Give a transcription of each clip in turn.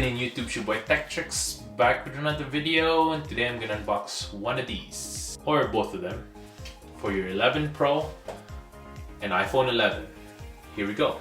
happening YouTube? Your boy Tech Tricks back with another video, and today I'm gonna unbox one of these or both of them for your 11 Pro and iPhone 11. Here we go.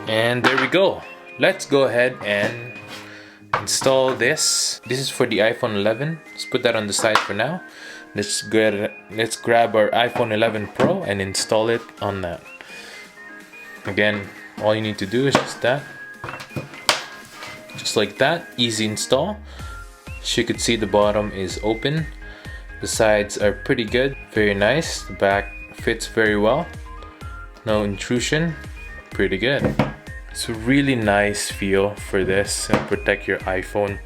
And there we go. Let's go ahead and install this. This is for the iPhone 11. Let's put that on the side for now. Let's grab our iPhone 11 Pro and install it on that. Again, all you need to do is just that. Just like that. Easy install. As you can see, the bottom is open. The sides are pretty good. Very nice. The back fits very well. No intrusion. Pretty good. It's a really nice feel for this and protect your iPhone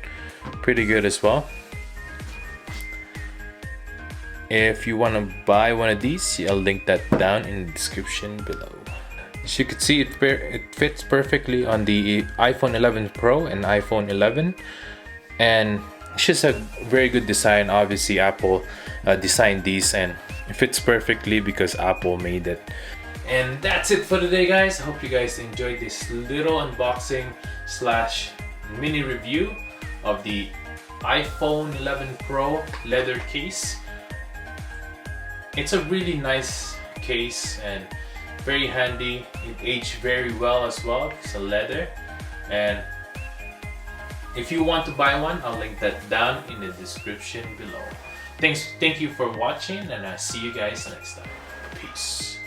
pretty good as well. If you want to buy one of these, I'll link that down in the description below. As you can see, it fits perfectly on the iPhone 11 Pro and iPhone 11, and it's just a very good design. Obviously Apple designed these, and it fits perfectly because Apple made it. And that's it for today, guys. I hope you guys enjoyed this little unboxing slash mini review of the iPhone 11 Pro leather case. It's a really nice case and very handy. It aged very well as well. It's a leather, and if you want to buy one, I'll link that down in the description below. Thank you for watching, and I'll see you guys next time. Peace.